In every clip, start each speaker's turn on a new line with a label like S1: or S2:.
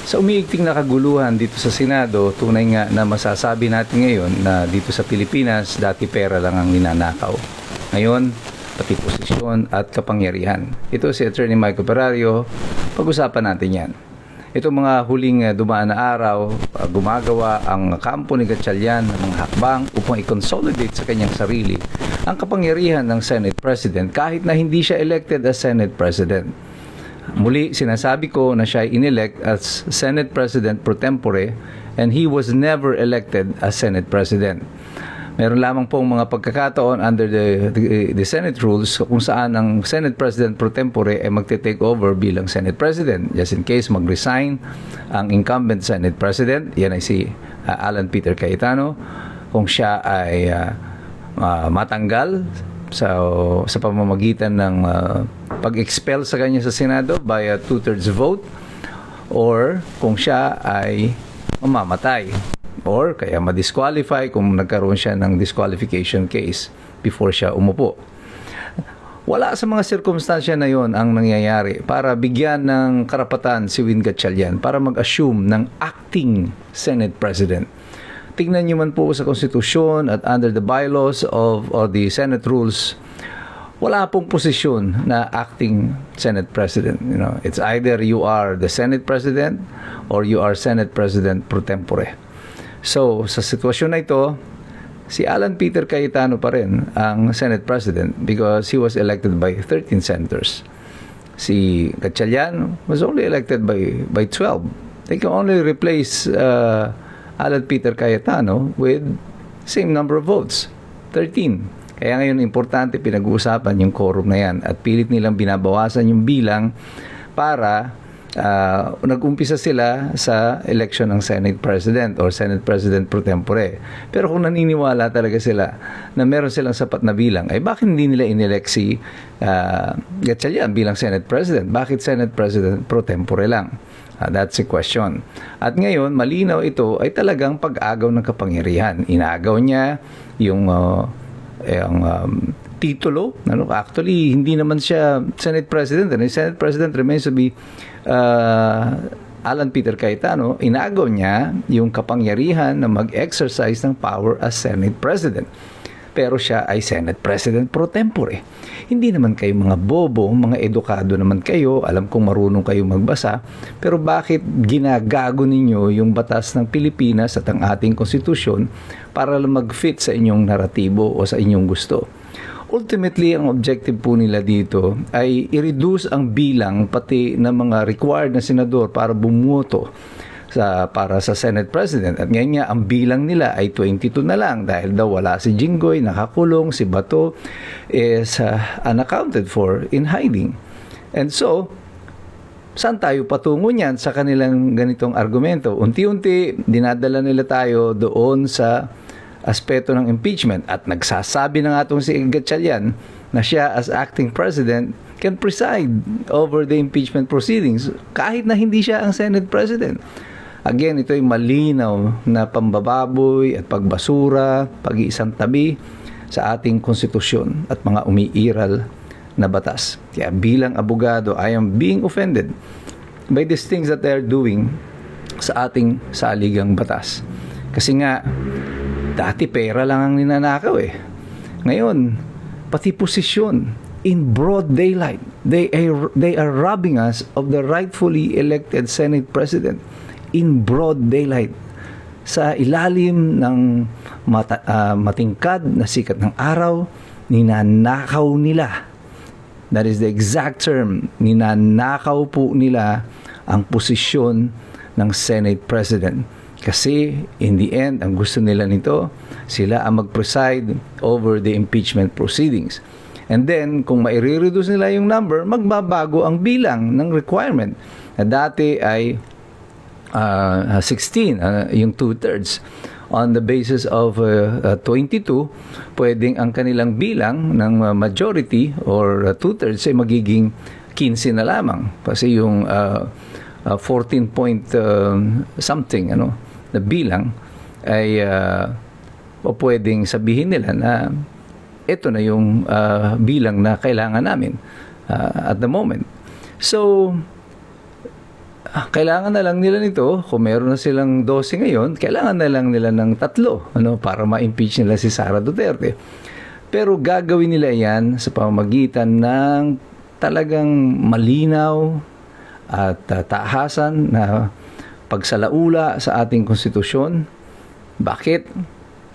S1: Sa umiigting na kaguluhan dito sa Senado, tunay nga na masasabi natin ngayon na dito sa Pilipinas, dati pera lang ang ninanakaw. Ngayon, pati posisyon at kapangyarihan. Ito si Attorney Michael Perario, pag-usapan natin yan. Ito mga huling dumaan na araw, gumagawa ang kampo ni Gatchalian ng mga hakbang upang i-consolidate sa kanyang sarili ang kapangyarihan ng Senate President kahit na hindi siya elected as Senate President. Muli, sinasabi ko na siya ay inelect as Senate President pro tempore and he was never elected as Senate President. Meron lamang pong mga pagkakataon under the Senate rules kung saan ang Senate President pro tempore ay magte-take over bilang Senate President. Just in case mag-resign ang incumbent Senate President, yan ay si Alan Peter Cayetano, kung siya ay matanggal sa pamamagitan ng pag-expel sa kanya sa Senado by a 2/3 vote, or kung siya ay mamamatay or kaya ma-disqualify kung nagkaroon siya ng disqualification case before siya umupo. Wala sa mga sirkumstansya na yon ang nangyayari para bigyan ng karapatan si Win Gatchalian para mag-assume ng acting Senate President. Tingnan niyo man po sa konstitusyon at under the bylaws of the Senate rules, wala pong posisyon na acting Senate President. It's either you are the Senate President or you are Senate President pro tempore. So, sa sitwasyon na ito, si Alan Peter Cayetano pa rin ang Senate President because he was elected by 13 senators. Si Gatchalian was only elected by 12. They can only replace Alan Peter Cayetano with same number of votes, 13. Kaya ngayon importante pinag-uusapan yung quorum na yan at pilit nilang binabawasan yung bilang para nag-umpisa sila sa election ng Senate President or Senate President pro tempore. Pero kung naniniwala talaga sila na meron silang sapat na bilang, ay bakit hindi nila inelect si Gatchalian bilang Senate President? Bakit Senate President pro tempore lang? That's the question. At ngayon, malinaw ito ay talagang pag-agaw ng kapangyarihan. Inagaw niya yung titulo. Actually, hindi naman siya Senate President. Senate President remains to be Alan Peter Cayetano. Inagaw niya yung kapangyarihan na mag-exercise ng power as Senate President. Pero siya ay Senate President pro tempore. Hindi naman kayo mga bobo, mga edukado naman kayo, alam kong marunong kayo magbasa, pero bakit ginagago ninyo yung batas ng Pilipinas at ang ating konstitusyon para lang mag-fit sa inyong naratibo o sa inyong gusto? Ultimately, ang objective po nila dito ay i-reduce ang bilang pati ng mga required na senador para bumoto para sa Senate President. At ngayon nga, ang bilang nila ay 22 na lang dahil daw wala si Jinggoy, nakakulong, si Bato is unaccounted for in hiding. And so, saan tayo patungo niyan sa kanilang ganitong argumento? Unti-unti, dinadala nila tayo doon sa aspeto ng impeachment at nagsasabi na nga itong si Gatchalian na siya as acting president can preside over the impeachment proceedings kahit na hindi siya ang Senate President. Again, ito ay malinaw na pambababoy at pagbasura, pag-iisang tabi sa ating konstitusyon at mga umiiral na batas. Kaya bilang abogado, I am being offended by these things that they are doing sa ating saligang batas. Kasi nga, dati pera lang ang ninanakaw eh. Ngayon, pati posisyon in broad daylight. They are robbing us of the rightfully elected Senate President in broad daylight sa ilalim ng matingkad na sikat ng araw. Ninanakaw nila, that is the exact term, ninanakaw po nila ang posisyon ng Senate President kasi in the end ang gusto nila nito, sila ang mag-preside over the impeachment proceedings. And then kung mai-reduce nila yung number, magbabago ang bilang ng requirement na dati ay 16, yung 2/3. On the basis of 22, pwedeng ang kanilang bilang ng majority or 2/3 ay magiging 15 na lamang. Kasi yung 14 point something na bilang ay pwedeng sabihin nila na ito na yung bilang na kailangan namin at the moment. So, kailangan na lang nila nito, kung meron na silang 12 ngayon, kailangan na lang nila ng 3, para ma-impeach nila si Sara Duterte. Pero gagawin nila yan sa pamamagitan ng talagang malinaw at taahasan na pagsalaula sa ating konstitusyon. Bakit?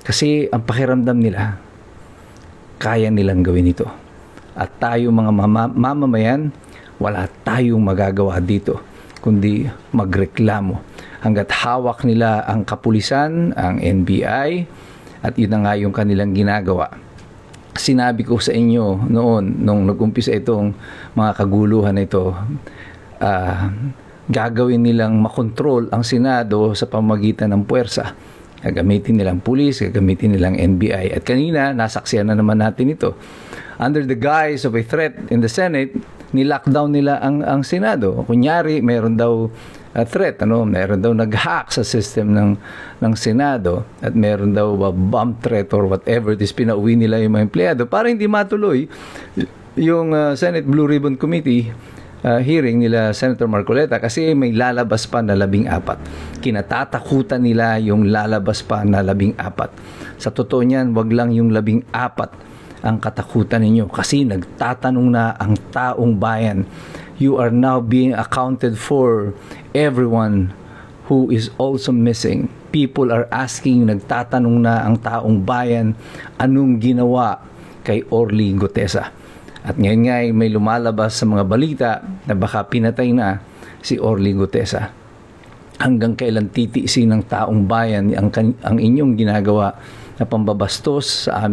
S1: Kasi ang pakiramdam nila, kaya nilang gawin ito. At tayo mga mamamayan, wala tayong magagawa dito kundi magreklamo. Hanggat hawak nila ang kapulisan, ang NBI, at yun na nga yung kanilang ginagawa. Sinabi ko sa inyo noon, nung nag-umpisa itong mga kaguluhan na ito, gagawin nilang makontrol ang Senado sa pamamagitan ng puwersa. Gagamitin nilang pulis, gagamitin nilang NBI. At kanina, nasaksiyan na naman natin ito. Under the guise of a threat in the Senate, ni-lockdown nila ang Senado. Kunyari, mayroon daw threat, mayroon daw nag-hack sa system ng Senado at mayroon daw bomb threat or whatever, this pinauwi nila yung mga empleyado para hindi matuloy yung Senate Blue Ribbon Committee hearing nila Senator Marcoleta kasi may lalabas pa na 14. Kinatatakutan nila yung lalabas pa na 14. Sa totoo niyan, wag lang yung 14 ang katakutan ninyo kasi nagtatanong na ang taong bayan. You are now being accounted for. Everyone who is also missing. People are asking, nagtatanong na ang taong bayan, anong ginawa kay Orly Gutesa. At ngayon nga may lumalabas sa mga balita na baka pinatay na si Orly Gutesa. Hanggang kailan titiisin ng taong bayan ang inyong ginagawa na pambabastos sa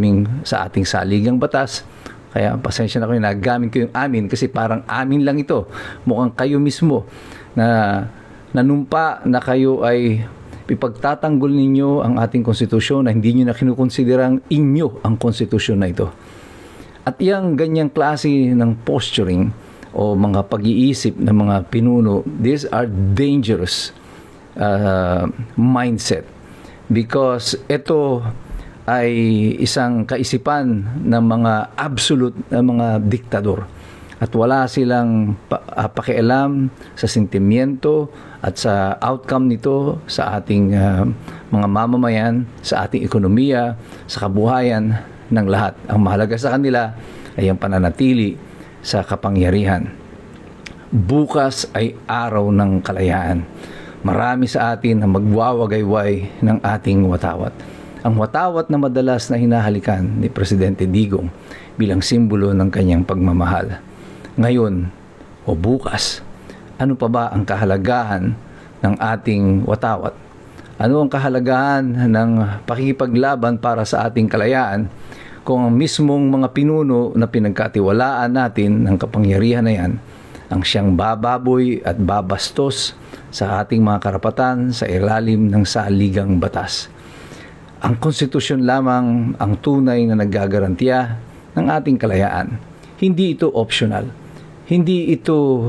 S1: ating saligang batas? Kaya pasensya na kayo, nagamit ko yung amin kasi parang amin lang ito. Mukhang kayo mismo na nanumpa na kayo ay ipagtatanggol ninyo ang ating konstitusyon na hindi nyo na kinukonsiderang inyo ang konstitusyon na ito. At yung ganyang klase ng posturing o mga pag-iisip ng mga pinuno, these are dangerous mindset because ito ay isang kaisipan ng mga absolute na mga diktador at wala silang pakialam sa sentimiento at sa outcome nito sa ating mga mamamayan, sa ating ekonomiya, sa kabuhayan ng lahat. Ang mahalaga sa kanila ay ang pananatili sa kapangyarihan. Bukas ay araw ng kalayaan. Marami sa atin ang magwawagayway ng ating watawat. Ang watawat na madalas na hinahalikan ni Presidente Digong bilang simbolo ng kanyang pagmamahal. Ngayon o bukas, ano pa ba ang kahalagahan ng ating watawat? Ano ang kahalagahan ng pakikipaglaban para sa ating kalayaan kung ang mismong mga pinuno na pinagkatiwalaan natin ng kapangyarihan na yan ang siyang bababoy at babastos sa ating mga karapatan sa ilalim ng saligang batas? Ang konstitusyon lamang ang tunay na naggagarantiya ng ating kalayaan. Hindi ito optional. Hindi ito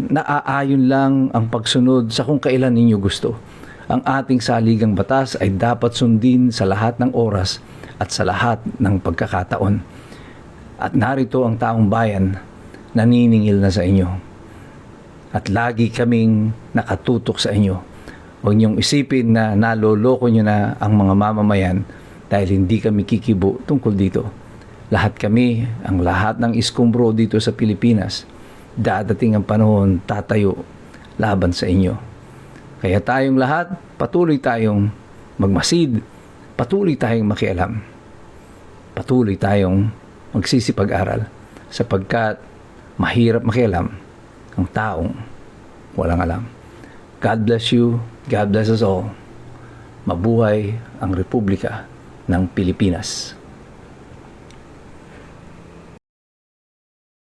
S1: naaayon lang ang pagsunod sa kung kailan ninyo gusto. Ang ating saligang batas ay dapat sundin sa lahat ng oras at sa lahat ng pagkakataon. At narito ang taong bayan naniningil na sa inyo. At lagi kaming nakatutok sa inyo. Huwag niyong isipin na naloloko niyo na ang mga mamamayan dahil hindi kami kikibo tungkol dito. Lahat kami, ang lahat ng iskumbro dito sa Pilipinas, dadating ang panahon tatayo laban sa inyo. Kaya tayong lahat, patuloy tayong magmasid, patuloy tayong makialam, patuloy tayong magsisipag-aral sapagkat mahirap makialam ang taong walang alam. God bless you. God bless us all. Mabuhay ang Republika ng Pilipinas.